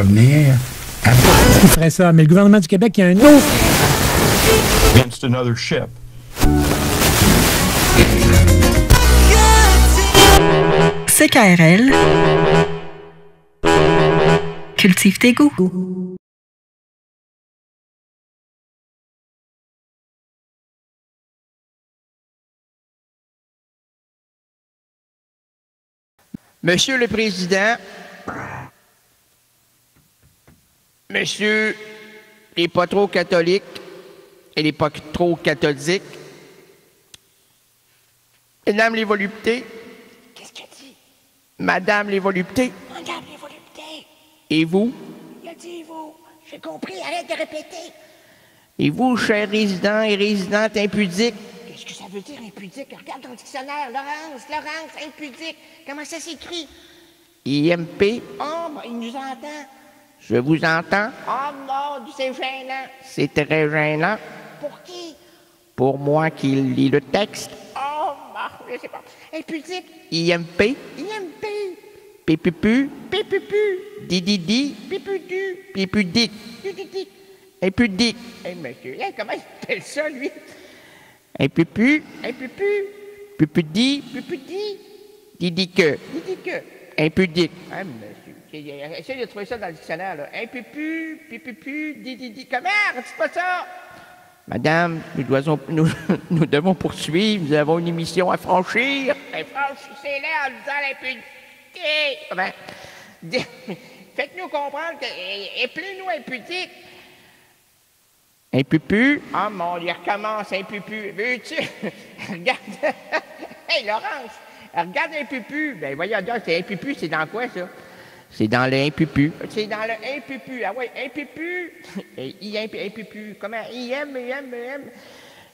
revenir à... Il ferait ça, mais le gouvernement du Québec, il y a un autre... Against another ship. CKRL cultive tes goûts. Monsieur le Président, Monsieur les pas trop catholiques et les pas trop catholiques, Mesdames les voluptés, Qu'est-ce qu'il a dit? Madame les voluptés, Madame les voluptés. et vous, Il a dit, vous. J'ai compris, arrête de répéter. et vous, chers résidents et résidentes impudiques, Qu'est-ce que ça veut dire, impudique? Regarde dans le dictionnaire. Laurence, impudique. Comment ça s'écrit? IMP, Oh, ben, il nous entend. je vous entends, Oh, mon Dieu, c'est gênant. c'est très gênant Pour qui? pour moi qui lis le texte. Oh, je sais pas. Impudique. IMP, IMP. Pipupu, Pipupu. Dididi, Pipudu. Pipudique, Pipudique. Impudique, Hey, monsieur, hey, comment il appelle ça, lui? Impupu, Impupu. Pupudi, Pupudi. Didique, Didique. impudique. Ah, monsieur. Essayez de trouver ça dans le dictionnaire, là. Impupu, pipupu, dididi. Comment? Dis pas ça! Madame, nous devons poursuivre, nous avons une émission à franchir. Ben, franchissez-la en disant l'impudicité. Comment? Faites-nous comprendre que. Appelez-nous impudique. Impupu, Ah, mon Dieu, il recommence, impupu. Veux-tu? Regarde. Hey, Laurence, regarde impupu. Ben, voyons donc, c'est impupu, c'est dans quoi, ça? c'est dans le impupu. C'est dans le impupu. Ah oui, impupu. Impupu. Comment? IM.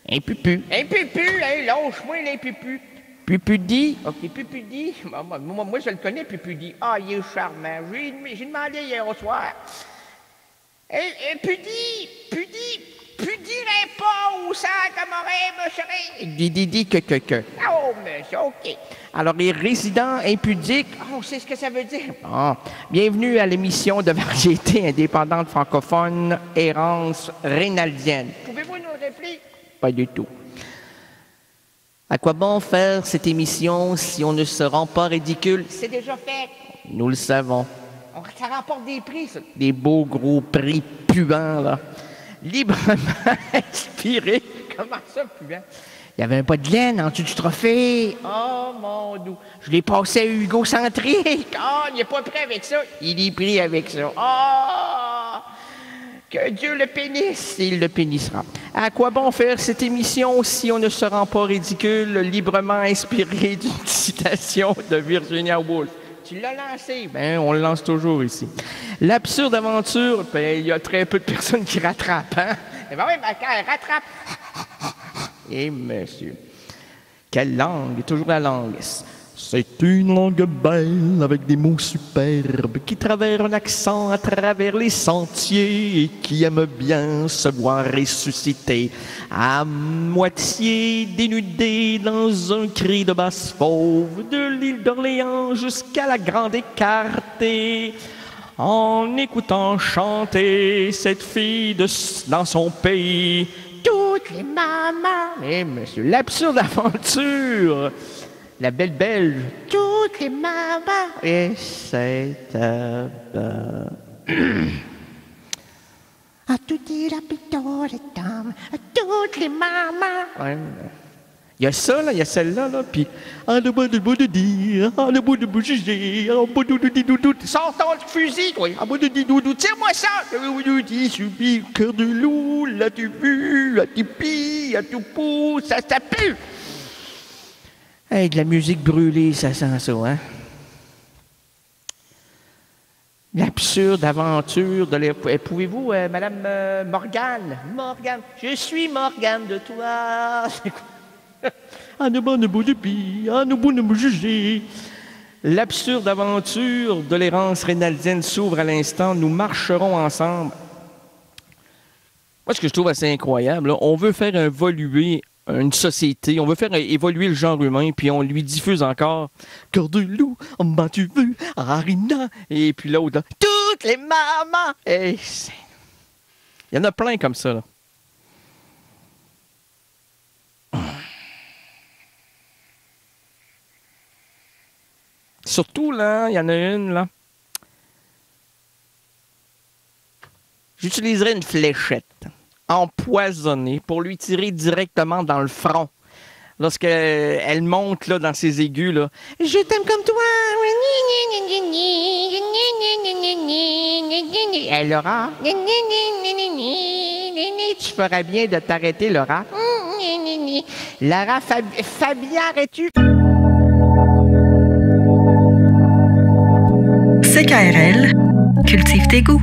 Impupu, Impupu. Hey, lâche-moi l'impupu. Pupudi, OK, Pupudi. Moi, je le connais, Pupudi. Ah, il est charmant. J'ai demandé hier au soir. Pudi, pudirais pas au sang comme aurait, me chérie. Dididi, que. Oh, monsieur, OK. Alors, les résidents impudiques, On sait ce que ça veut dire. bienvenue à l'émission de variété indépendante francophone Errance Rénaldienne. Pouvez-vous nous rappeler? Pas du tout. À quoi bon faire cette émission si on ne se rend pas ridicule? C'est déjà fait. Nous le savons. Ça remporte des prix, ça. Des beaux gros prix puants, là. Librement inspirés. Comment ça, puant? Il y avait un pas de laine en dessous du trophée. Oh, mon Dieu. Je l'ai passé à Hugo Centrique. Oh, il n'est pas prêt avec ça. Il est pris avec ça. Oh! Que Dieu le pénisse. Il le pénissera. À quoi bon faire cette émission si on ne se rend pas ridicule, librement inspiré d'une citation de Virginia Woolf? Tu l'as lancé. Ben, on le lance toujours ici. L'absurde aventure, ben, il y a très peu de personnes qui rattrapent, hein? Eh ben oui, elle rattrape. Eh, monsieur. Quelle langue? Toujours la langue. C'est une langue belle avec des mots superbes qui traversent un accent à travers les sentiers et qui aime bien se voir ressusciter à moitié dénudé dans un cri de basse fauve de l'île d'Orléans jusqu'à la Grande Écartée en écoutant chanter cette fille dans son pays. Toutes les mamans. Eh, monsieur, l'absurde aventure. La belle belge. Toutes les mamans. Et c'est à toutes les dames, à toutes les mamans. Ouais. Il y a ça, là, il y a celle-là, là, puis... En le bout de dire, en le bout de juger, en bout de doudou. Sors ton fusil, toi. En bout de doudou, tire-moi ça! Il subit cœur de loup, là tu pues, là tu pis, là tu pousse, ça pue! Hey, de la musique brûlée, ça sent ça, hein? L'absurde aventure de l'air. Pouvez-vous, Madame Morgane? Morgane, je suis Morgane de toi. Ah, ne bout de pis, ah, ne bout de me juger. L'absurde aventure de l'errance rénaldienne s'ouvre à l'instant. Nous marcherons ensemble. Moi, ce que je trouve assez incroyable, là, on veut faire évoluer une société, on veut faire évoluer le genre humain, puis on lui diffuse encore « Cœur de loup, m'as-tu vu, Arina? » Et puis l'autre, là, « Toutes les mamans! » Il y en a plein comme ça, là. Surtout, là, il y en a une, là. J'utiliserai une fléchette empoisonnée pour lui tirer directement dans le front. Lorsqu'elle monte, là, dans ses aigus, là. « Je t'aime comme toi! » Hey, Laura, tu ferais bien de t'arrêter, Laura. Lara Fabien, arrêtes-tu? CKRL, cultive tes goûts.